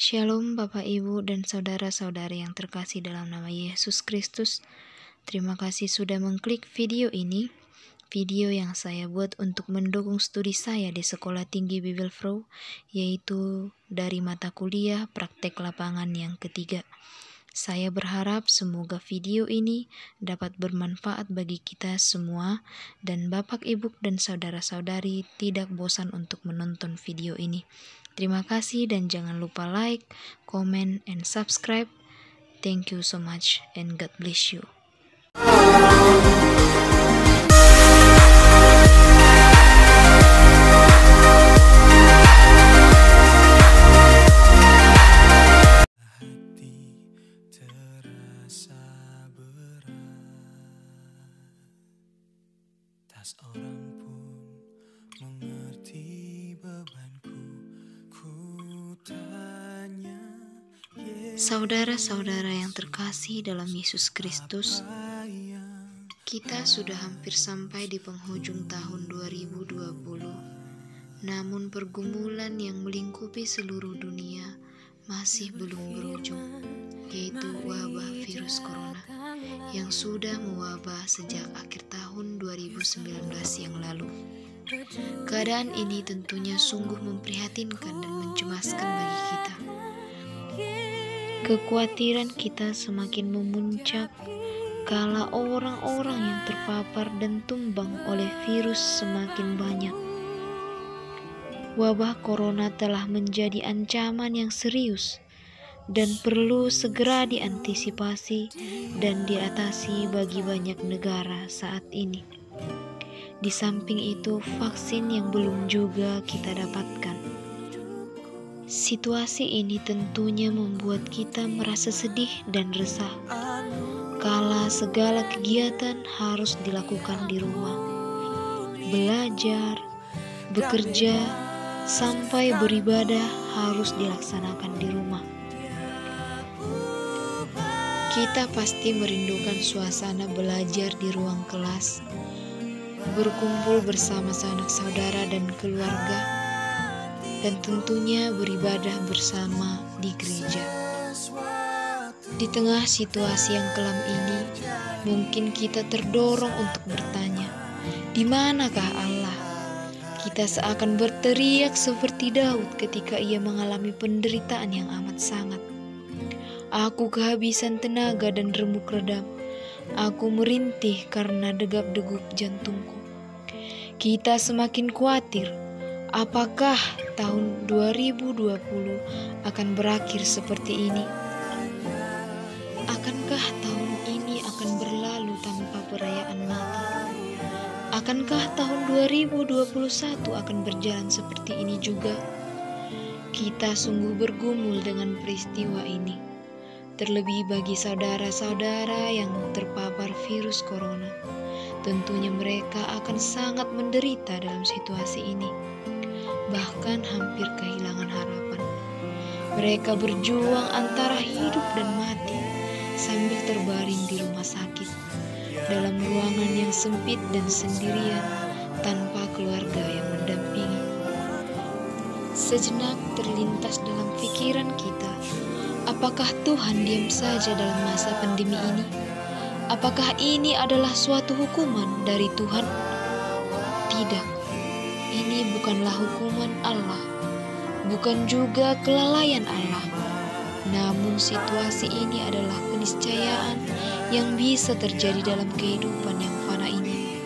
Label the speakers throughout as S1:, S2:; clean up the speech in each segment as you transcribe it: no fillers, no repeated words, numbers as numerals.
S1: Shalom Bapak Ibu dan saudara-saudari yang terkasih dalam nama Yesus Kristus. Terima kasih sudah mengklik video ini. Video yang saya buat untuk mendukung studi saya di Sekolah Tinggi Bibelfrau, yaitu dari mata kuliah praktek lapangan yang ketiga. Saya berharap semoga video ini dapat bermanfaat bagi kita semua dan Bapak, Ibu, dan saudara-saudari tidak bosan untuk menonton video ini. Terima kasih dan jangan lupa like, comment, and subscribe. Thank you so much and God bless you.
S2: Seorang pun mengerti bebanku, ku tanya.
S1: Saudara-saudara yang terkasih dalam Yesus Kristus, kita sudah hampir sampai di penghujung tahun 2020. Namun pergumulan yang melingkupi seluruh dunia masih belum berujung, yaitu wabah virus corona yang sudah mewabah sejak akhir tahun 2019 yang lalu. Keadaan ini tentunya sungguh memprihatinkan dan mencemaskan bagi kita. Kekhawatiran kita semakin memuncak kala orang-orang yang terpapar dan tumbang oleh virus semakin banyak. Wabah corona telah menjadi ancaman yang serius dan perlu segera diantisipasi dan diatasi bagi banyak negara saat ini. Di samping itu, vaksin yang belum juga kita dapatkan. Situasi ini tentunya membuat kita merasa sedih dan resah, kala segala kegiatan harus dilakukan di rumah. Belajar, bekerja, sampai beribadah harus dilaksanakan di rumah. Kita pasti merindukan suasana belajar di ruang kelas, berkumpul bersama sanak saudara dan keluarga, dan tentunya beribadah bersama di gereja. Di tengah situasi yang kelam ini, mungkin kita terdorong untuk bertanya, di manakah Allah? Kita seakan berteriak seperti Daud ketika ia mengalami penderitaan yang amat sangat. Aku kehabisan tenaga dan remuk redam. Aku merintih karena degap-degup jantungku. Kita semakin khawatir, apakah tahun 2020 akan berakhir seperti ini? Akankah tahun ini akan berlalu tanpa perayaan mati? Akankah tahun 2021 akan berjalan seperti ini juga? Kita sungguh bergumul dengan peristiwa ini. Terlebih bagi saudara-saudara yang terpapar virus corona, tentunya mereka akan sangat menderita dalam situasi ini, bahkan hampir kehilangan harapan. Mereka berjuang antara hidup dan mati sambil terbaring di rumah sakit, dalam ruangan yang sempit dan sendirian tanpa keluarga yang mendampingi. Sejenak terlintas dalam pikiran kita, apakah Tuhan diam saja dalam masa pandemi ini? Apakah ini adalah suatu hukuman dari Tuhan? Tidak, ini bukanlah hukuman Allah, bukan juga kelalaian Allah. Namun situasi ini adalah keniscayaan yang bisa terjadi dalam kehidupan yang fana ini.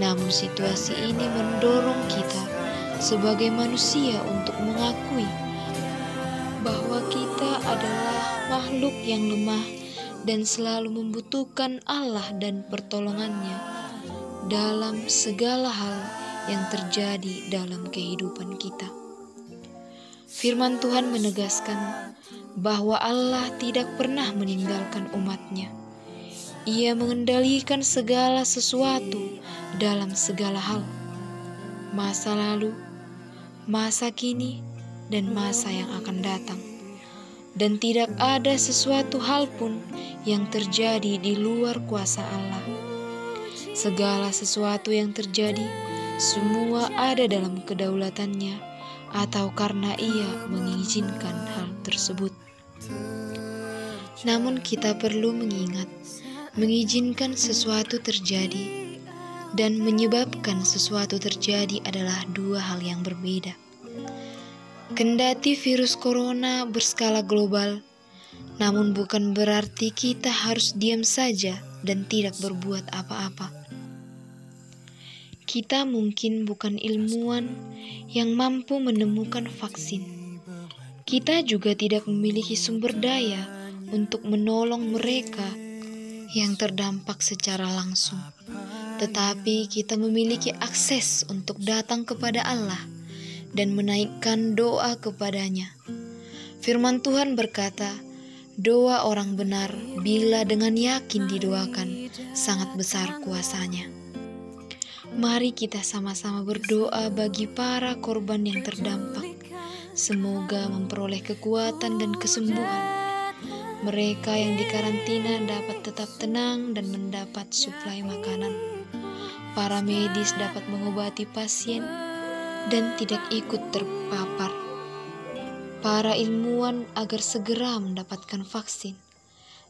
S1: Namun situasi ini mendorong kita sebagai manusia untuk mengakui bahwa kita adalah makhluk yang lemah dan selalu membutuhkan Allah dan pertolongannya dalam segala hal yang terjadi dalam kehidupan kita. Firman Tuhan menegaskan bahwa Allah tidak pernah meninggalkan umat-Nya. Ia mengendalikan segala sesuatu dalam segala hal, masa lalu, masa kini, dan masa yang akan datang. Dan tidak ada sesuatu hal pun yang terjadi di luar kuasa Allah. Segala sesuatu yang terjadi, semua ada dalam kedaulatannya, atau karena Ia mengizinkan hal tersebut. Namun kita perlu mengizinkan sesuatu terjadi dan menyebabkan sesuatu terjadi adalah dua hal yang berbeda. Kendati virus corona berskala global, namun bukan berarti kita harus diam saja dan tidak berbuat apa-apa. Kita mungkin bukan ilmuwan yang mampu menemukan vaksin. Kita juga tidak memiliki sumber daya untuk menolong mereka yang terdampak secara langsung. Tetapi kita memiliki akses untuk datang kepada Allah dan menaikkan doa kepadanya. Firman Tuhan berkata, doa orang benar bila dengan yakin didoakan sangat besar kuasanya. Mari kita sama-sama berdoa bagi para korban yang terdampak. Semoga memperoleh kekuatan dan kesembuhan. Mereka yang dikarantina dapat tetap tenang dan mendapat suplai makanan. Para medis dapat mengobati pasien dan tidak ikut terpapar. Para ilmuwan agar segera mendapatkan vaksin,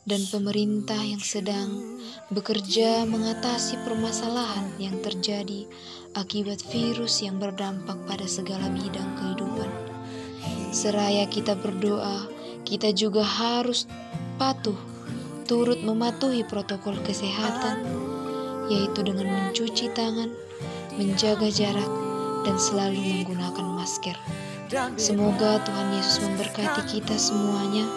S1: dan pemerintah yang sedang bekerja mengatasi permasalahan yang terjadi akibat virus yang berdampak pada segala bidang kehidupan. Seraya kita berdoa, kita juga harus turut mematuhi protokol kesehatan, yaitu dengan mencuci tangan, menjaga jarak, dan selalu menggunakan masker. Semoga Tuhan Yesus memberkati kita semuanya,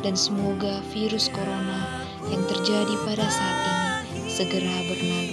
S1: dan semoga virus corona yang terjadi pada saat ini segera berlalu.